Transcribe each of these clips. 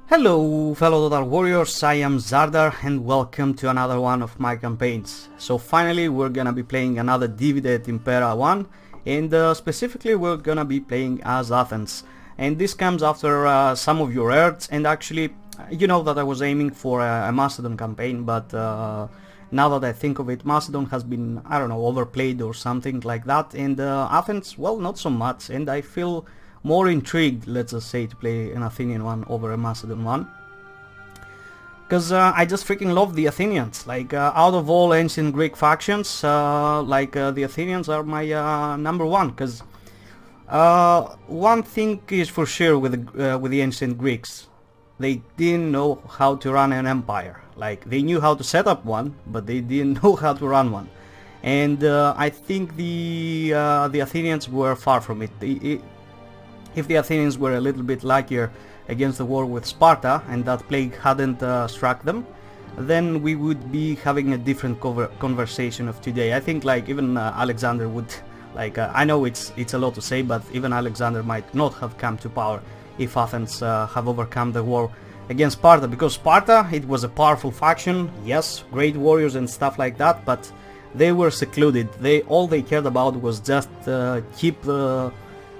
Hello fellow Total Warriors, I am Zardar and welcome to another one of my campaigns. So finally we're gonna be playing another DVD at Impera 1 and specifically we're gonna be playing as Athens. And this comes after some of your urges, and actually you know that I was aiming for a Macedon campaign, but now that I think of it, Macedon has been, I don't know, overplayed or something like that, and Athens, well, not so much, and I feel more intrigued, let's just say, to play an Athenian one over a Macedon one. Because I just freaking love the Athenians. Like, out of all ancient Greek factions, the Athenians are my number one. Because one thing is for sure with the ancient Greeks. They didn't know how to run an empire. Like, they knew how to set up one, but they didn't know how to run one. And I think the Athenians were far from it. If the Athenians were a little bit luckier against the war with Sparta and that plague hadn't struck them, then we would be having a different conversation of today. I think like even Alexander would, I know it's a lot to say, but even Alexander might not have come to power if Athens have overcome the war against Sparta, because Sparta, it was a powerful faction, yes, great warriors and stuff like that, but they were secluded. All they cared about was just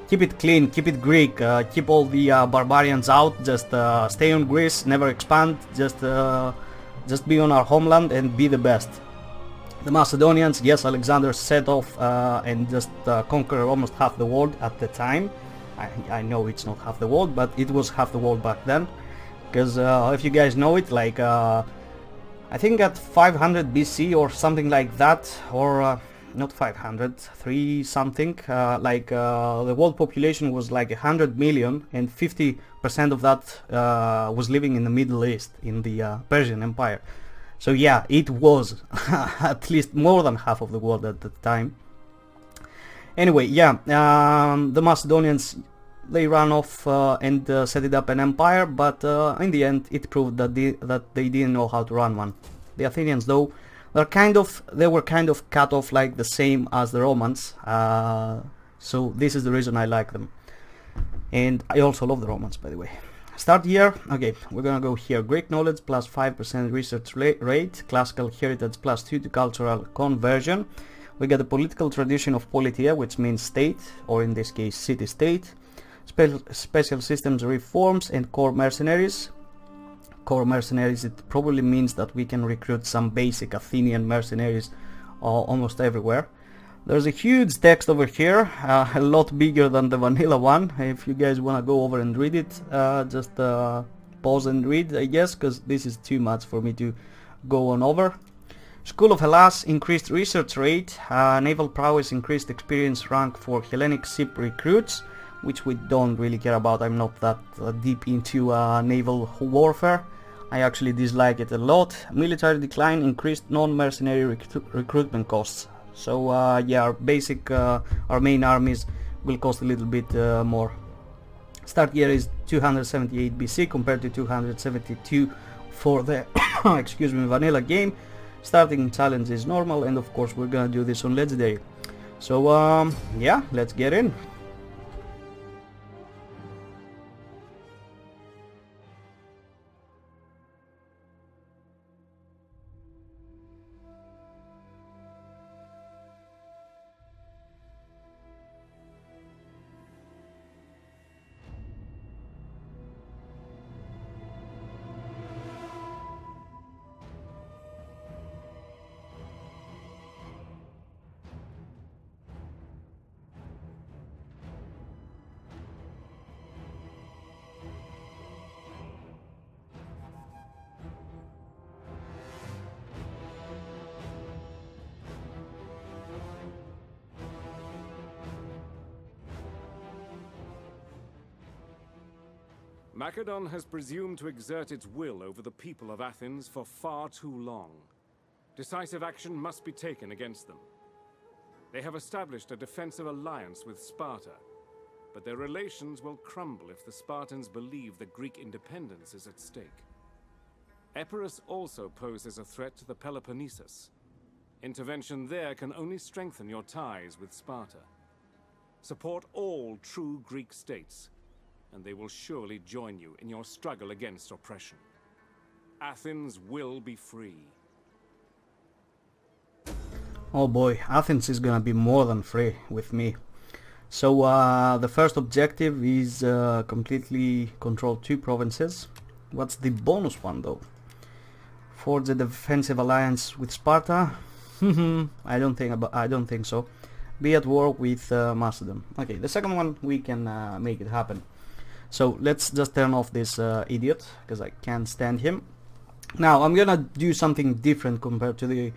keep it clean, keep it Greek, keep all the barbarians out, just stay on Greece, never expand, just be on our homeland and be the best. The Macedonians, yes, Alexander set off and just conquered almost half the world at the time. I know it's not half the world, but it was half the world back then. Because if you guys know it, like I think at 500 BC or something like that, or not 500, 3 something, the world population was like 100 million and 50% of that was living in the Middle East, in the Persian Empire. So yeah, it was at least more than half of the world at the time. Anyway, yeah, the Macedonians, they ran off and set it up an empire, but in the end it proved that they didn't know how to run one. The Athenians, though, they were kind of cut off like the same as the Romans, so this is the reason I like them. And I also love the Romans, by the way. Start year, okay, we're gonna go here. Greek knowledge plus 5% research rate, classical heritage plus 2 to cultural conversion. We got a political tradition of politia, which means state, or in this case city-state. Special systems reforms and core mercenaries. Core mercenaries, it probably means that we can recruit some basic Athenian mercenaries almost everywhere. There's a huge text over here, a lot bigger than the vanilla one. If you guys want to go over and read it, just pause and read, I guess, because this is too much for me to go on over. School of Hellas, increased research rate, naval prowess, increased experience rank for Hellenic ship recruits, which we don't really care about. I'm not that deep into naval warfare. I actually dislike it a lot. Military decline, increased non-mercenary recruitment costs. So yeah, our main armies will cost a little bit more. Start year is 278 BC compared to 272 for the excuse me, vanilla game. Starting challenge is normal, and of course we're gonna do this on legendary. So yeah, let's get in. Macedon has presumed to exert its will over the people of Athens for far too long. Decisive action must be taken against them. They have established a defensive alliance with Sparta, but their relations will crumble if the Spartans believe that Greek independence is at stake. Epirus also poses a threat to the Peloponnesus. Intervention there can only strengthen your ties with Sparta. Support all true Greek states. and they will surely join you in your struggle against oppression. Athens will be free. Oh boy, Athens is gonna be more than free with me. So the first objective is completely control 2 provinces. What's the bonus one though? Forge a defensive alliance with Sparta? I don't think so. Be at war with Macedon. Okay, the second one we can make it happen. So let's just turn off this idiot because I can't stand him. Now I'm gonna do something different compared to the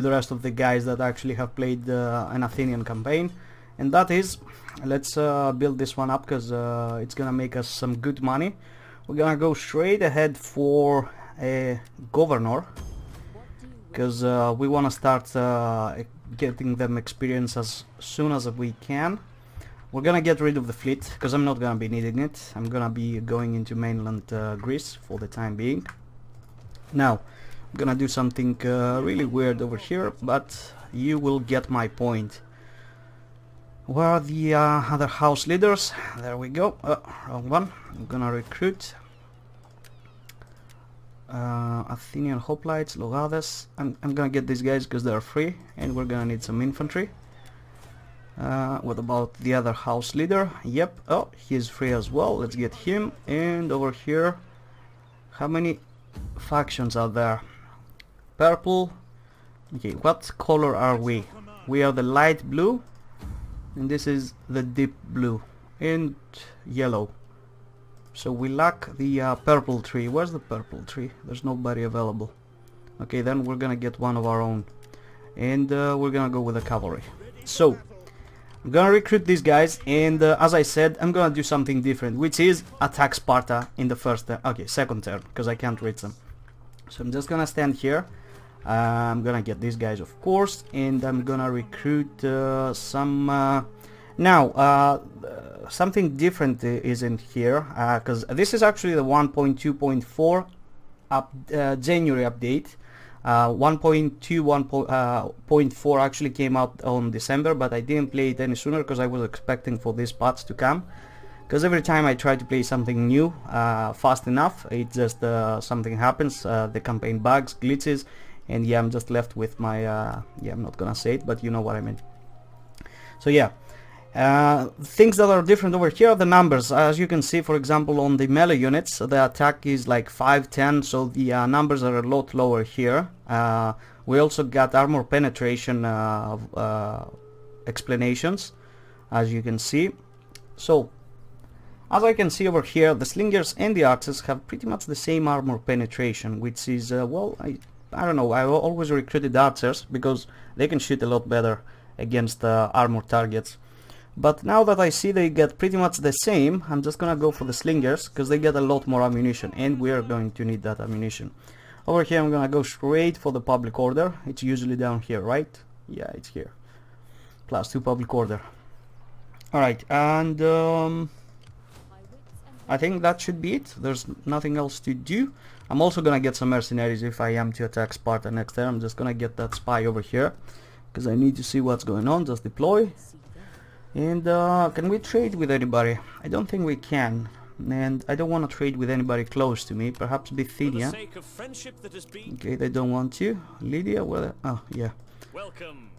rest of the guys that actually have played an Athenian campaign, and that is, let's build this one up because it's gonna make us some good money. We're gonna go straight ahead for a governor because we want to start getting them experience as soon as we can. We're gonna get rid of the fleet because I'm not gonna be needing it. I'm gonna be going into mainland Greece for the time being. Now I'm gonna do something really weird over here, but you will get my point. Where are the other house leaders? There we go. Wrong one. I'm gonna recruit Athenian hoplites, Logades. I'm gonna get these guys because they're free, and we're gonna need some infantry. What about the other house leader? Yep. Oh, he's free as well. Let's get him. And over here, how many factions are there? Purple. Okay, what color are we? We are the light blue, and this is the deep blue, and yellow. So we lack the purple tree. Where's the purple tree? There's nobody available. Okay, then we're gonna get one of our own, and we're gonna go with the cavalry. So I'm gonna recruit these guys, and as I said, I'm gonna do something different, which is attack Sparta in the second turn, because I can't reach them. So I'm just gonna stand here. I'm gonna get these guys, of course, and I'm gonna recruit some. Now, something different is in here, because this is actually the 1.2.4 January update. 1.2.4 actually came out on December, but I didn't play it any sooner because I was expecting for this patch to come. Because every time I try to play something new fast enough, it just something happens. The campaign bugs, glitches, and yeah, I'm just left with my yeah, I'm not gonna say it, but you know what I mean. So yeah, things that are different over here are the numbers. As you can see, for example, on the melee units, the attack is like 5-10, so the numbers are a lot lower here. We also got armor penetration explanations, as you can see. So as I can see over here, the slingers and the axes have pretty much the same armor penetration, which is well, I don't know, I always recruited archers because they can shoot a lot better against armor targets. But now that I see they get pretty much the same, I'm just gonna go for the slingers because they get a lot more ammunition, and we are going to need that ammunition. Over here I'm gonna go straight for the public order. It's usually down here, right? Yeah, it's here. +2 public order. Alright, and I think that should be it. There's nothing else to do. I'm also gonna get some mercenaries if I am to attack Sparta next time. I'm just gonna get that spy over here because I need to see what's going on. Just deploy. And can we trade with anybody? I don't think we can, and I don't want to trade with anybody close to me. Perhaps Bithynia. Okay, they don't want to. Lydia, well, oh yeah. Welcome.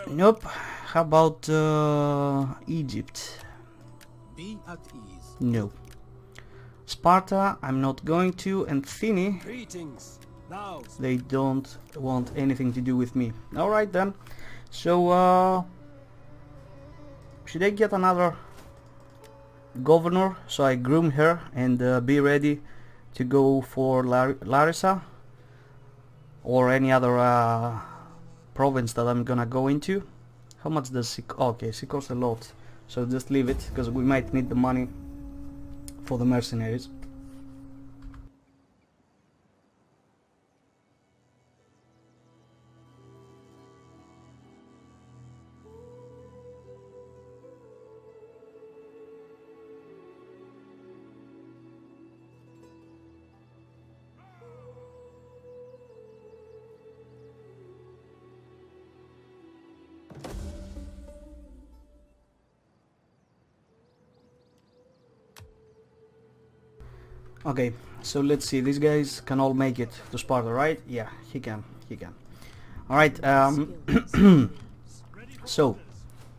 Nope. How about Egypt? Be at ease. No. Sparta, I'm not going to, and Thini, Greetings. Now, they don't want anything to do with me. Alright then. So should I get another governor so I groom her and be ready to go for Larissa or any other province that I'm gonna go into? How much does she okay, she costs a lot, so just leave it because we might need the money for the mercenaries. Okay, so let's see, these guys can all make it to Sparta, right? Yeah, he can. Alright, so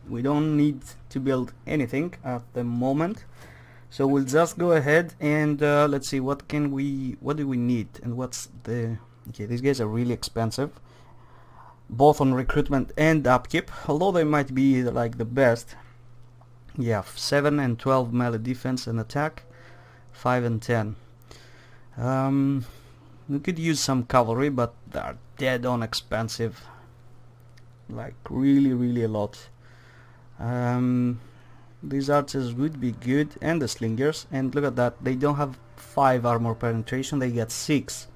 we don't need to build anything at the moment, so we'll just go ahead and let's see, what do we need, and what's the... Okay, these guys are really expensive, both on recruitment and upkeep, although they might be like the best. Yeah, 7 and 12 melee defense and attack, 5 and 10. We could use some cavalry, but they're dead on expensive, like really a lot. These archers would be good, and the slingers, and look at that, they don't have 5 armor penetration, they get 6.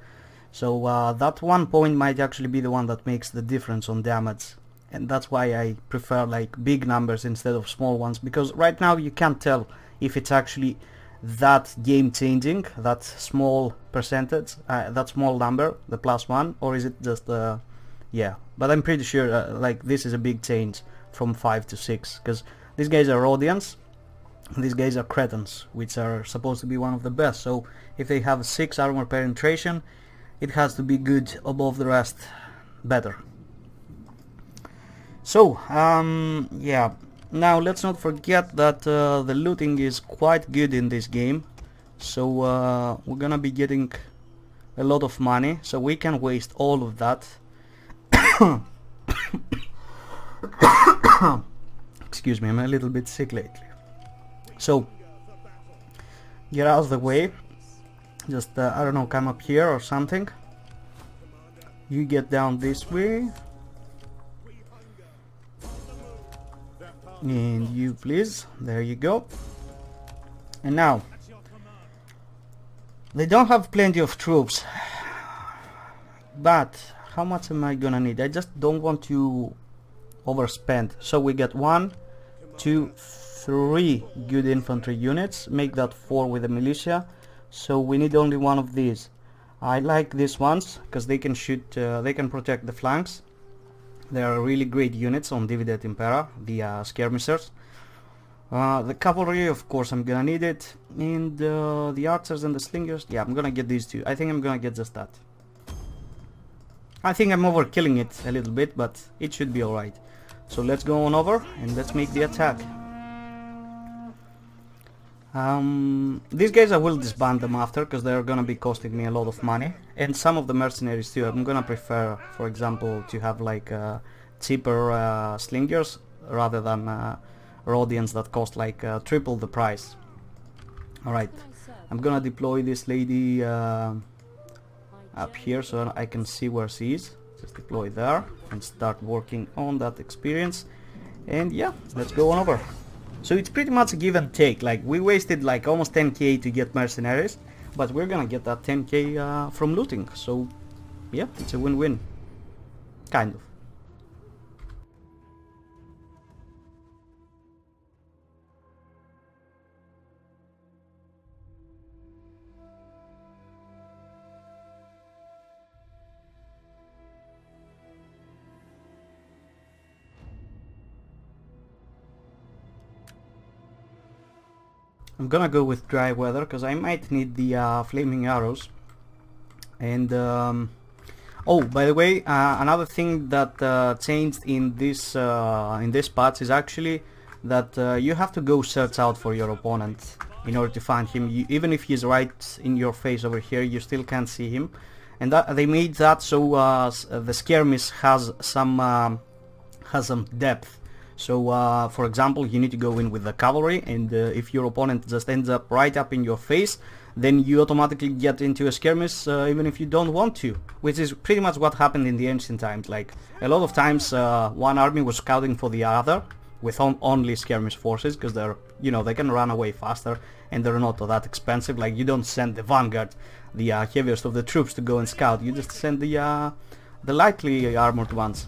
So that 1 point might actually be the one that makes the difference on damage, and that's why I prefer like big numbers instead of small ones, because right now you can't tell if it's actually that game changing, that small percentage, that small number, the +1, or is it just yeah, but I'm pretty sure like this is a big change from 5 to 6, because these guys are Rhodians, these guys are Cretans, which are supposed to be one of the best, so if they have 6 armor penetration, it has to be good above the rest, better. So yeah, now let's not forget that the looting is quite good in this game, so we're gonna be getting a lot of money, so we can waste all of that. Excuse me, I'm a little bit sick lately. So get out of the way, just I don't know, come up here or something. You get down this way. And you please, there you go. And now they don't have plenty of troops, but how much am I gonna need? I just don't want to overspend, so we get 1, 2, 3 good infantry units, make that 4 with the militia, so we need only 1 of these. I like these ones because they can shoot, they can protect the flanks. They are really great units on d.e.i. Et Impera, the skirmishers. The cavalry, of course, I'm gonna need it, and the archers and the slingers, yeah, I'm gonna get these two. I think I'm gonna get just that. I think I'm overkilling it a little bit, but it should be alright. So let's go on over and let's make the attack. These guys I will disband them after, because they're gonna be costing me a lot of money, and some of the mercenaries too. I'm gonna prefer, for example, to have like cheaper slingers rather than Rhodians that cost like triple the price. Alright, I'm gonna deploy this lady up here so I can see where she is. Just deploy there and start working on that experience, and yeah, let's go on over. So it's pretty much a give and take, like we wasted like almost 10k to get mercenaries, but we're gonna get that 10k from looting, so yeah, it's a win-win, kind of. I'm gonna go with dry weather because I might need the flaming arrows. And oh, by the way, another thing that changed in this patch is actually that you have to go search out for your opponent in order to find him. Even if he's right in your face over here, you still can't see him. And that, they made that so the skirmish has some depth. So for example, you need to go in with the cavalry, and if your opponent just ends up right up in your face, then you automatically get into a skirmish even if you don't want to, which is pretty much what happened in the ancient times. Like a lot of times one army was scouting for the other with only skirmish forces, because they're, you know, they can run away faster and they're not that expensive. Like you don't send the vanguard, the heaviest of the troops, to go and scout. You just send the lightly armored ones.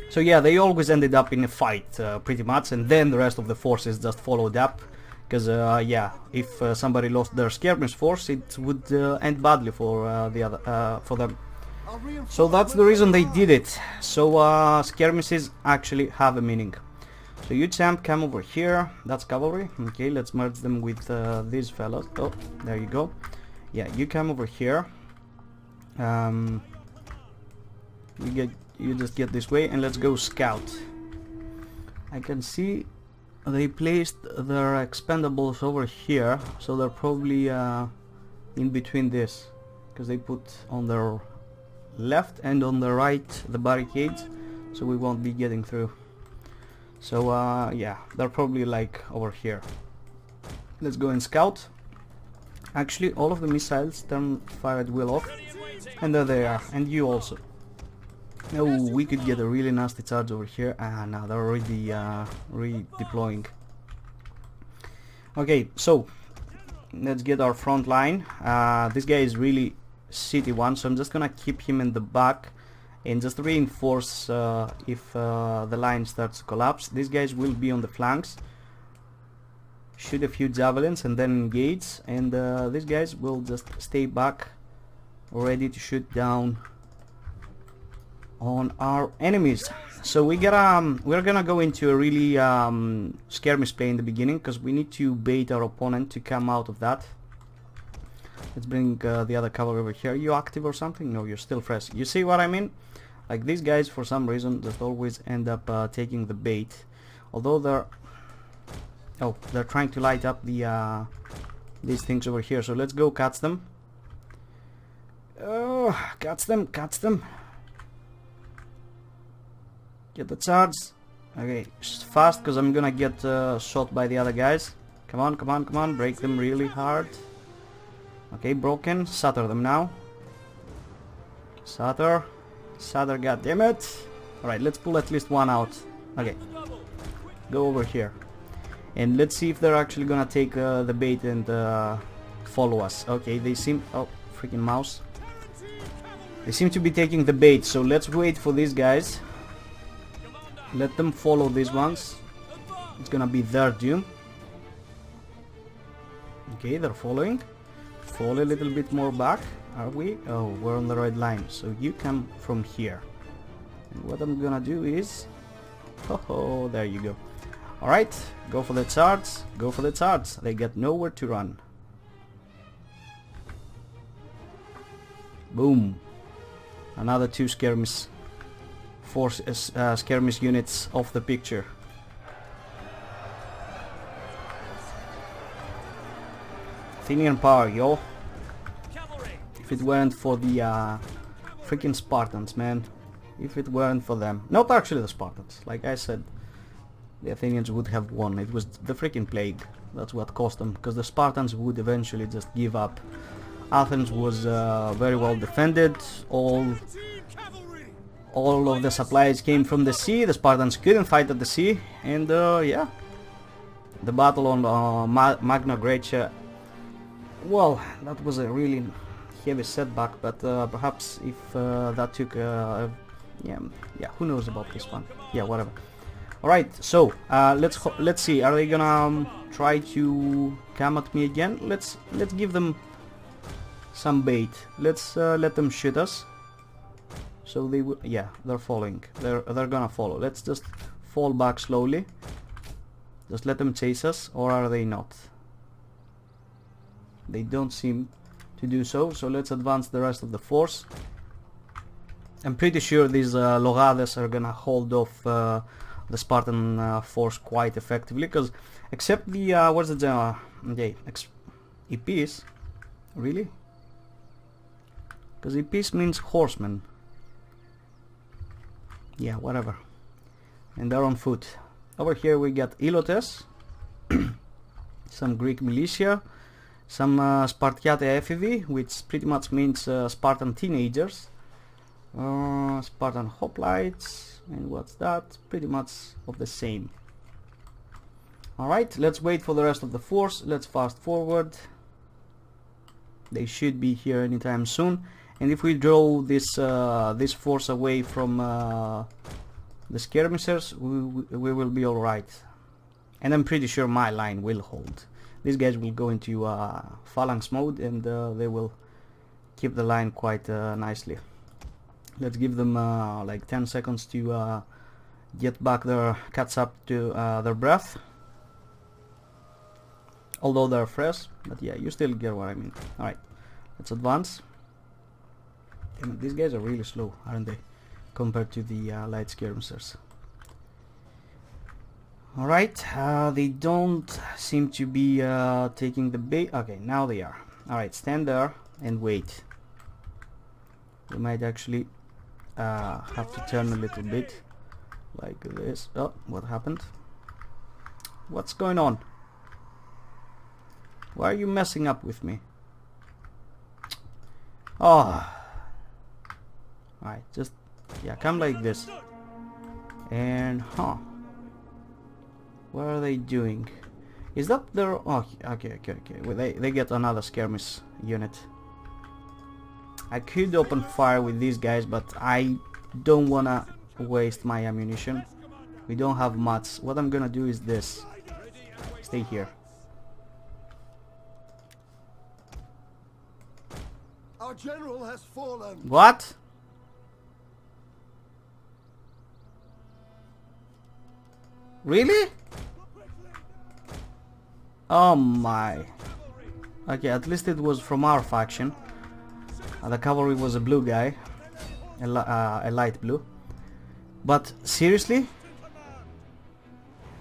So yeah, they always ended up in a fight pretty much, and then the rest of the forces just followed up, because yeah, if somebody lost their skirmish force, it would end badly for for them. So that's the reason they did it. So skirmishes actually have a meaning. So you champ, come over here. That's cavalry. Okay, let's merge them with these fellows. Oh, there you go. yeah, you come over here. You just get this way, and let's go scout. I can see they placed their expendables over here, so they're probably in between this, because they put on their left and on the right the barricades, so we won't be getting through. So yeah, they're probably like over here. Let's go and scout. Actually, all of the missiles turn fire at will off, and there they are, and you also. Oh, we could get a really nasty charge over here. No, they're already redeploying. Okay, so let's get our front line. This guy is really city one, so I'm just gonna keep him in the back and just reinforce if the line starts to collapse. These guys will be on the flanks. Shoot a few javelins and then engage, and these guys will just stay back, ready to shoot down on our enemies. So we're gonna go into a really skirmish play in the beginning, because we need to bait our opponent to come out of that. Let's bring the other cavalry over here. Are you active or something? No, you're still fresh. You see what I mean? Like, these guys for some reason just always end up taking the bait, although they're trying to light up the these things over here. So let's go catch them. Oh, catch them. Get the charge. Okay, fast, because I'm gonna get shot by the other guys. Come on, break them really hard. Okay, broken. Shatter them now. Shatter, goddammit. Alright, let's pull at least one out. Okay, go over here, and let's see if they're actually gonna take the bait and follow us. Okay, they seem... oh, freaking mouse. They seem to be taking the bait, so let's wait for these guys. Let them follow these ones. It's gonna be their doom. Okay, they're following. Fall a little bit more back. Are we? Oh, we're on the right line. So you come from here. And what I'm gonna do is... oh, there you go. Alright, go for the charge. Go for the charge. They get nowhere to run. Boom. Another 2 skirmish skirmish units off the picture. Athenian power, yo. If it weren't for the freaking Spartans, man. If it weren't for them. Not actually the Spartans. Like I said, the Athenians would have won. It was the freaking plague. That's what cost them. Because the Spartans would eventually just give up. Athens was very well defended. All of the supplies came from the sea. The Spartans couldn't fight at the sea, and yeah, the battle on Magna Graecia, well, that was a really heavy setback, but perhaps if that took yeah, who knows about this one. Yeah, whatever. Alright, so let's see, are they gonna try to come at me again? Let's give them some bait. Let's let them shoot us. So they will, yeah, they're following. They're gonna follow. Let's just fall back slowly. Just let them chase us, or are they not? They don't seem to do so. So let's advance the rest of the force. I'm pretty sure these Logades are gonna hold off the Spartan force quite effectively, because except the what's the okay, Epis, really? Because Epis means horseman. Yeah, whatever. And they're on foot. Over here we got Ilotes, some Greek militia, some Spartiate Ephivi, which pretty much means Spartan teenagers, Spartan hoplites, and what's that? Pretty much of the same. Alright, let's wait for the rest of the force. Let's fast forward. They should be here anytime soon. And if we draw this this force away from the skirmishers, we will be alright. And I'm pretty sure my line will hold. These guys will go into phalanx mode, and they will keep the line quite nicely. Let's give them like 10 seconds to get back catch up to their breath. Although they're fresh, but yeah, you still get what I mean. Alright, Let's advance. Damn it, these guys are really slow, aren't they? Compared to the light skirmishers. Alright, they don't seem to be taking the bait. Okay, now they are. Alright, stand there and wait. We might actually have to turn a little bit like this. Oh, what happened? What's going on? Why are you messing up with me? Oh. Alright, just yeah, come like this. And what are they doing? Is that their... oh, okay. Well, they get another skirmish unit. I could open fire with these guys, but I don't wanna waste my ammunition. We don't have much. What I'm gonna do is this. Stay here. Our general has fallen. What? Really? Oh my. Okay, at least it was from our faction. The cavalry was a blue guy, a light blue. But seriously?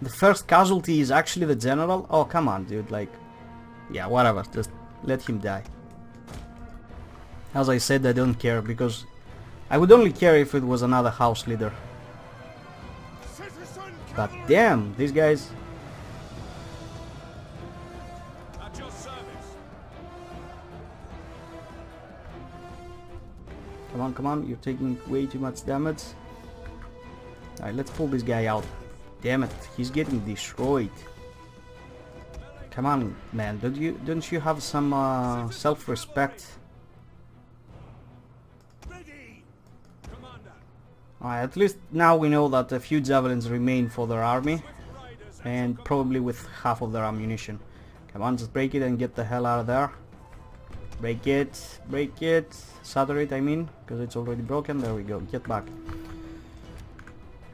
The first casualty is actually the general? Oh, come on, dude, like... yeah, whatever, just let him die. As I said, I don't care, because I would only care if it was another house leader. But damn, these guys... Come on, you're taking way too much damage. Alright, let's pull this guy out. Damn it, he's getting destroyed. Come on, man, don't you have some self-respect? Alright, at least now we know that a few javelins remain for their army, and probably with half of their ammunition. Come on, just break it and get the hell out of there. Break it, shatter it, I mean, because it's already broken. There we go, get back.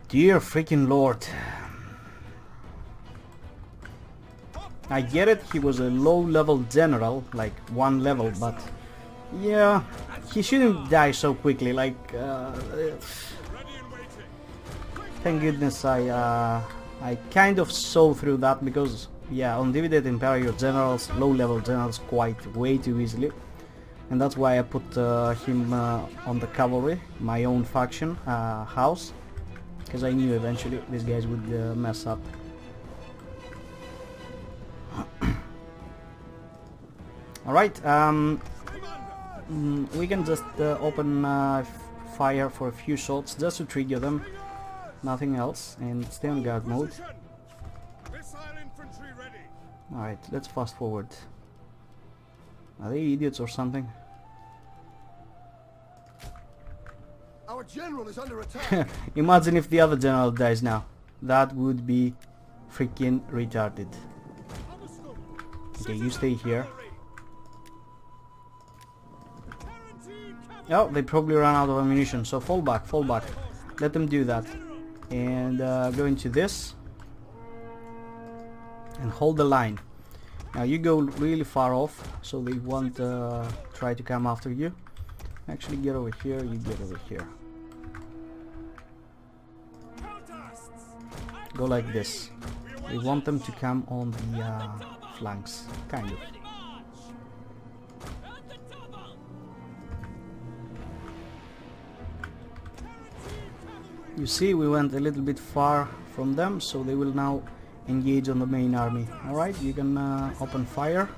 Dear freaking lord. I get it, he was a low-level general, like 1 level, but yeah, he shouldn't die so quickly, like, thank goodness I kind of saw through that, because yeah, on Et Impera your generals, low-level generals, quite way too easily, and that's why I put him on the cavalry, my own faction house, because I knew eventually these guys would mess up. Alright, we can just open fire for a few shots just to trigger them, nothing else, and stay on guard mode. Alright, let's fast forward. Are they idiots or something? Our general is under attack. Imagine if the other general dies now. That would be freaking retarded. Okay, you stay here. Oh, they probably ran out of ammunition, so fall back. Let them do that. And go into this. And hold the line. Now you go really far off, so they won't try to come after you. Actually, get over here, you get over here. Go like this. We want them to come on the flanks, kind of. You see, we went a little bit far from them, so they will now engage on the main army. Alright, you can open fire.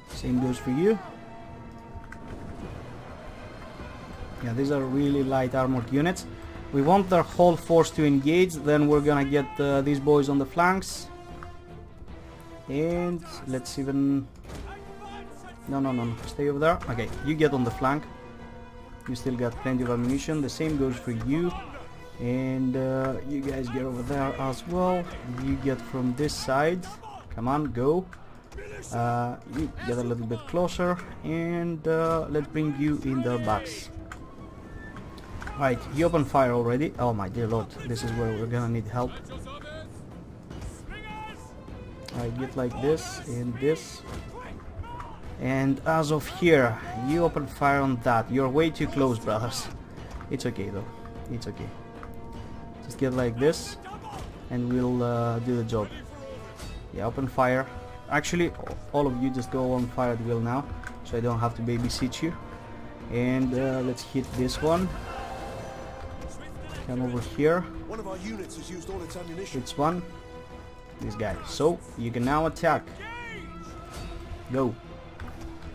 Same goes for you. Yeah, these are really light armored units. We want their whole force to engage, then we're gonna get these boys on the flanks. And let's even... No, stay over there. Okay, you get on the flank. You still got plenty of ammunition. The same goes for you. And you guys get over there as well. You get from this side. Come on, go. You get a little bit closer, and let's bring you in their backs. Right, you open fire already. Oh my dear lord, this is where we're gonna need help. Alright, get like this and this. And as of here, you open fire on that. You're way too close, brothers. It's okay though, it's okay. Just get like this and we'll do the job. Yeah, open fire. Actually, all of you just go on fire at will now, so I don't have to babysit you. And let's hit this one. Come over here. One of our units has used all its ammunition. It's one. This guy. So you can now attack. Go.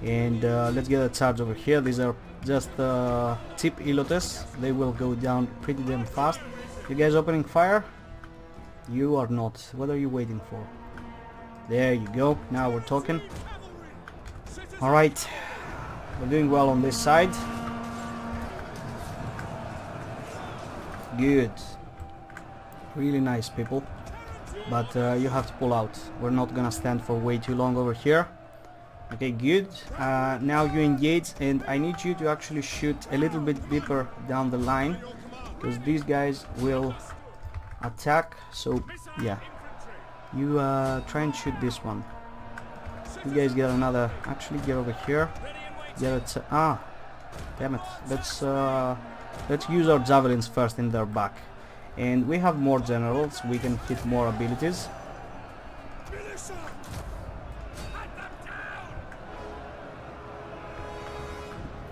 And let's get a charge over here. These are just tip elotes. They will go down pretty damn fast. You guys opening fire? You are not. What are you waiting for? There you go. Now we're talking. Alright. We're doing well on this side. Good. Really nice, people. But you have to pull out. We're not gonna stand for way too long over here. Okay, good. Now you engage, and I need you to actually shoot a little bit deeper down the line, because these guys will attack. So yeah, you try and shoot this one. You guys get another. Actually, get over here. Get it. Damn it. Let's use our javelins first in their back, and we have more generals. We can hit more abilities.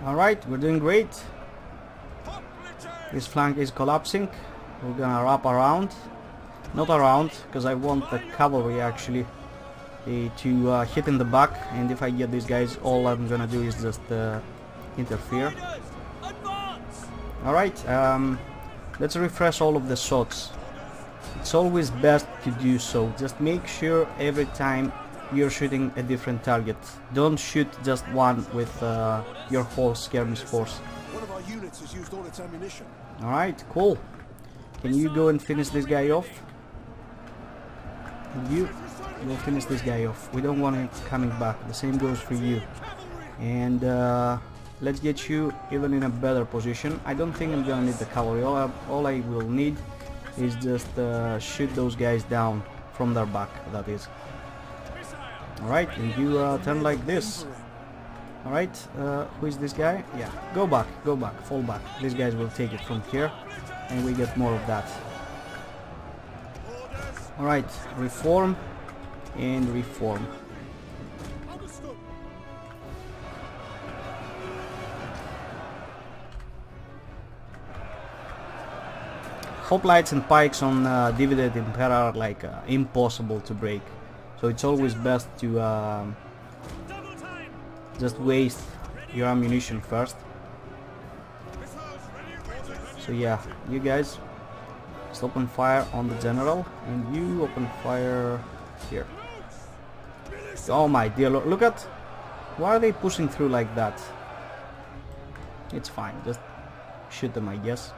Alright, we're doing great. This flank is collapsing. We're gonna wrap around. Not around, because I want the cavalry actually to hit in the back, and if I get these guys, all I'm gonna do is just interfere. Alright, let's refresh all of the shots. It's always best to do so. Just make sure every time you're shooting a different target. Don't shoot just one with your whole skirmish force. One of our units has used all its ammunition. Alright, cool. Can you go and finish this guy off? You will finish this guy off. We don't want him coming back. The same goes for you. And let's get you even in a better position. I don't think I'm gonna need the cavalry. All I will need is just shoot those guys down from their back, that is. Alright, and you turn like this. Alright, who is this guy? Yeah, go back, fall back. These guys will take it from here, and we get more of that. Alright, reform and reform. Hoplites and pikes on divided Impera are like impossible to break. So it's always best to just waste your ammunition first. So yeah, you guys just open fire on the general, and you open fire here. Oh my dear Lord, look at, why are they pushing through like that? It's fine, just shoot them, I guess.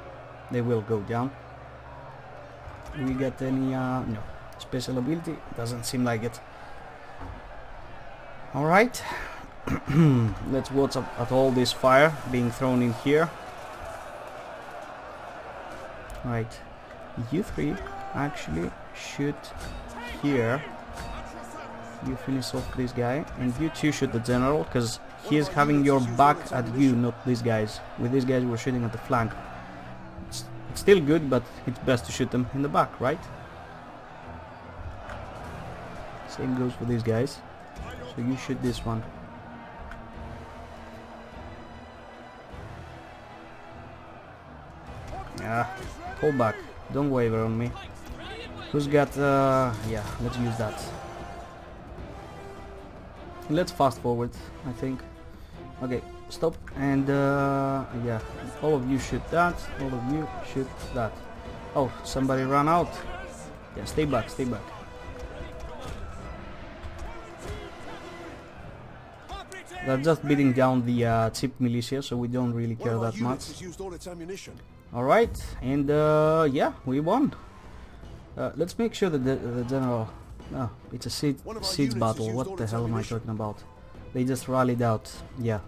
They will go down. Do we get any no special ability? Doesn't seem like it. Alright. Let's watch at all this fire being thrown in here. Right. You three actually shoot here. You finish off this guy, and you two shoot the general, because he is having your back at you, not these guys. With these guys we're shooting at the flank. It's still good, but it's best to shoot them in the back, right? Same goes for these guys. So you shoot this one. Yeah, pull back. Don't waver on me. Who's got yeah, let's use that. Let's fast forward, I think. Okay, stop, and yeah, all of you shoot that, all of you shoot that. Oh, somebody ran out. Yeah, stay back, stay back. They're just beating down the cheap militia, so we don't really care that much. Alright, and yeah, we won. Let's make sure that the general... No, it's a siege battle. What the hell am I talking about? They just rallied out. Yeah.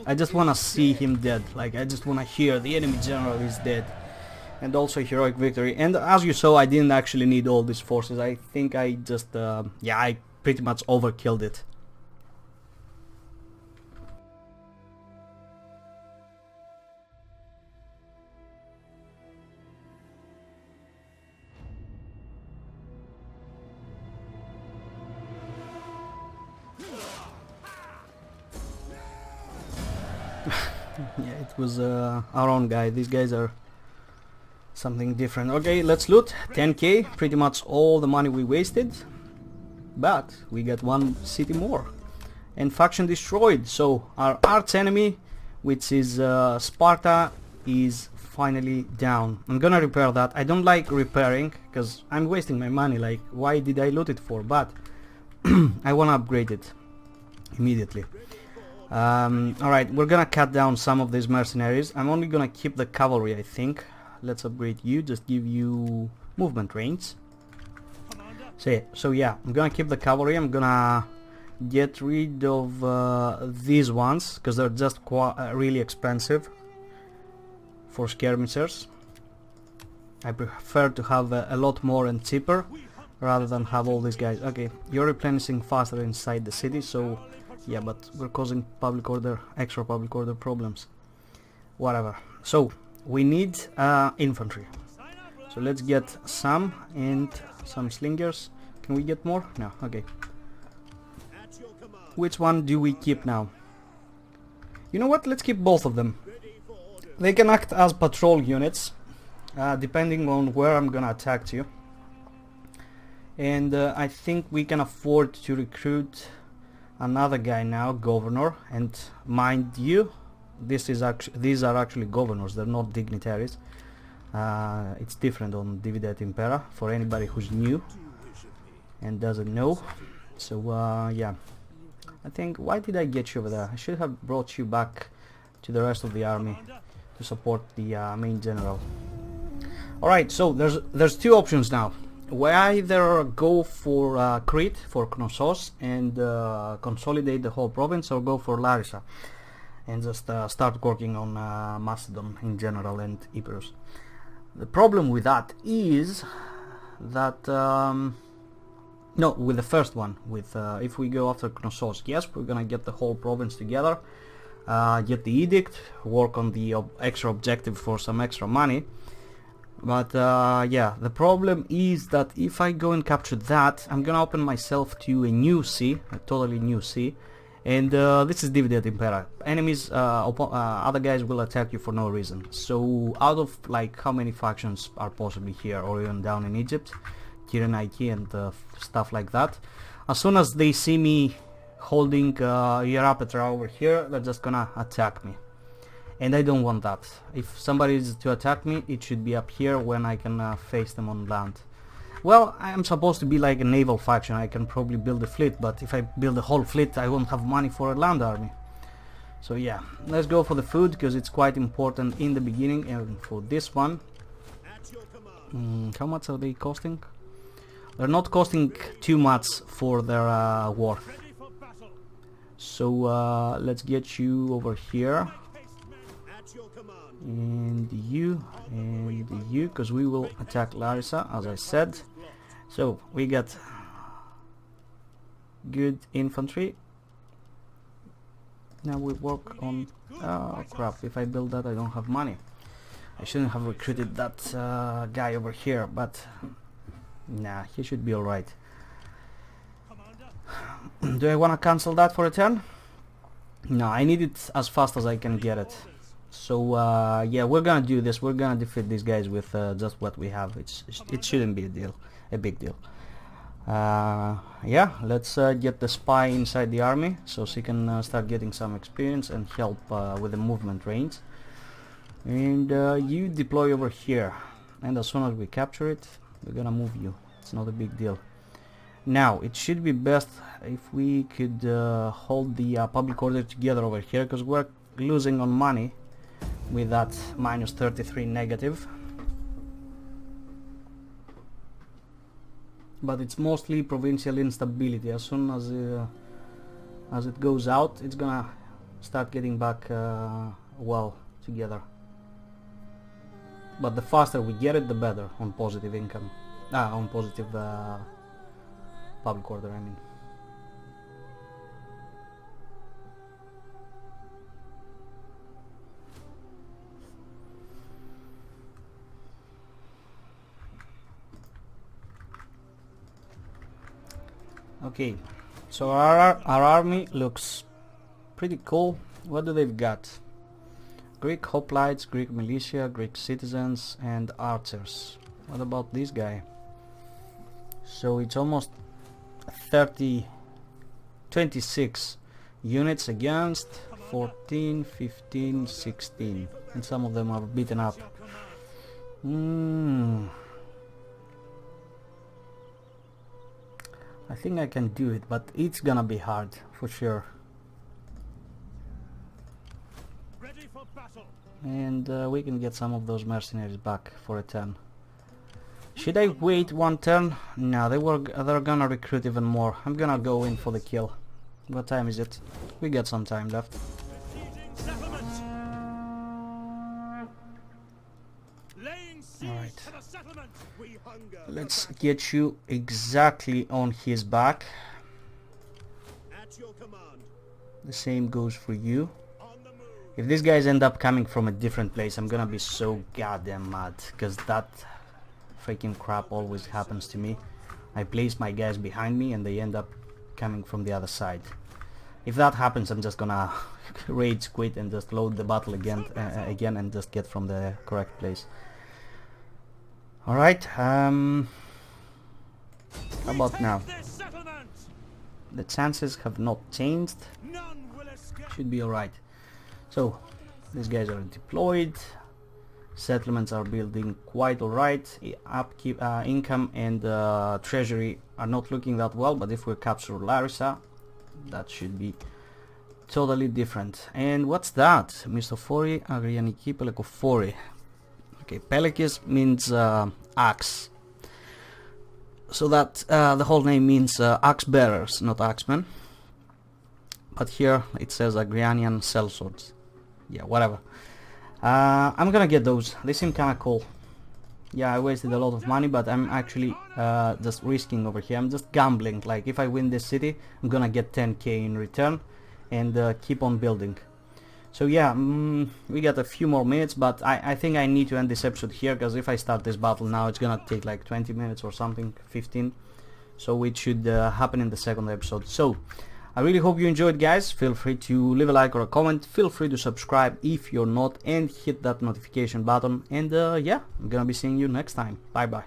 I just wanna see him dead. Like, I just wanna hear the enemy general is dead. And also heroic victory. And as you saw, I didn't actually need all these forces. I think I just... yeah, I pretty much overkilled it. Yeah, it was our own guy. These guys are something different. Okay, let's loot. 10k, pretty much all the money we wasted. But we got one city more. And faction destroyed. So our arch enemy, which is Sparta, is finally down. I'm gonna repair that. I don't like repairing because I'm wasting my money. Like, why did I loot it for? But I wanna upgrade it immediately. Alright, we're gonna cut down some of these mercenaries. I'm only gonna keep the cavalry, I think. Let's upgrade you, just give you movement range. So yeah, I'm gonna keep the cavalry. I'm gonna get rid of these ones because they're just really expensive for skirmishers. I prefer to have a lot more and cheaper rather than have all these guys. Okay, you're replenishing faster inside the city, so yeah, but we're causing extra public order problems. Whatever. So we need infantry. So let's get some and some slingers. Can we get more? No. Okay. Which one do we keep now? You know what? Let's keep both of them. They can act as patrol units, depending on where I'm gonna attack you. And I think we can afford to recruit another guy now, governor. And mind you, these are actually governors. They're not dignitaries. It's different on d.e.i. Et Impera for anybody who's new and doesn't know. So yeah, I think, why did I get you over there? I should have brought you back to the rest of the army to support the main general. Alright, so there's two options now. We either go for Crete, for Knossos, and consolidate the whole province, or go for Larissa and just start working on Macedon in general and Epirus. The problem with that is that no, with the first one, with if we go after Knossos, yes, we're gonna get the whole province together, get the edict, work on the extra objective for some extra money. But yeah, the problem is that if I go and capture that, I'm gonna open myself to a new sea, a totally new sea. And this is d.e.i. Et Impera. Enemies, other guys will attack you for no reason. So out of like how many factions are possibly here, or even down in Egypt, Kyrenaikai and stuff like that, as soon as they see me holding Hierapetra over here, they're just gonna attack me. And I don't want that. If somebody is to attack me, it should be up here when I can face them on land. Well, I'm supposed to be like a naval faction. I can probably build a fleet, but if I build a whole fleet, I won't have money for a land army. So yeah, let's go for the food, because it's quite important in the beginning. And for this one, how much are they costing? They're not costing too much for their worth. So let's get you over here. And you, because we will attack Larissa, as I said. So we got good infantry. Now we work on, oh crap, if I build that I don't have money. I shouldn't have recruited that guy over here, but nah, he should be alright. Do I want to cancel that for a turn? No, I need it as fast as I can get it. So yeah, we're gonna do this. We're gonna defeat these guys with just what we have. It shouldn't be a big deal. Yeah, let's get the spy inside the army so she can start getting some experience and help with the movement range. And you deploy over here, and as soon as we capture it, we're gonna move you. It's not a big deal. Now it should be best if we could hold the public order together over here, because we're losing on money with that minus 33 negative. But it's mostly provincial instability. As soon as it goes out, it's gonna start getting back well together. But the faster we get it, the better on positive income, on positive public order, I mean. Okay, so our army looks pretty cool. What do they've got? Greek hoplites, Greek militia, Greek citizens, and archers. What about this guy? So it's almost 26 units against 14, 15, 16, and some of them are beaten up. I think I can do it, but it's gonna be hard for sure. And we can get some of those mercenaries back for a turn. Should I wait one turn? No, they're gonna recruit even more. I'm gonna go in for the kill. What time is it? We got some time left. Alright. Let's get you exactly on his back. The same goes for you. If these guys end up coming from a different place, I'm gonna be so goddamn mad, because that freaking crap always happens to me. I place my guys behind me and they end up coming from the other side. If that happens, I'm just gonna rage quit and just load the battle again and just get from the correct place. Alright, how about now? The chances have not changed. Should be alright. So, these guys are deployed. Settlements are building quite alright. Upkeep, income and treasury are not looking that well, but if we capture Larissa, that should be totally different. And what's that? Mistofori, Agrianiki, Pelekofori. Okay, Pelekis means axe. So that the whole name means axe bearers, not axemen. But here it says Agrianian sellswords. Yeah, whatever. I'm gonna get those. They seem kinda cool. Yeah, I wasted a lot of money, but I'm actually just risking over here. I'm just gambling. Like, if I win this city, I'm gonna get 10k in return and keep on building. So yeah, we got a few more minutes, but I think I need to end this episode here, because if I start this battle now, it's gonna take like 20 minutes or something, 15. So it should happen in the second episode. So I really hope you enjoyed, guys. Feel free to leave a like or a comment. Feel free to subscribe if you're not, and hit that notification button. And yeah, I'm gonna be seeing you next time. Bye bye.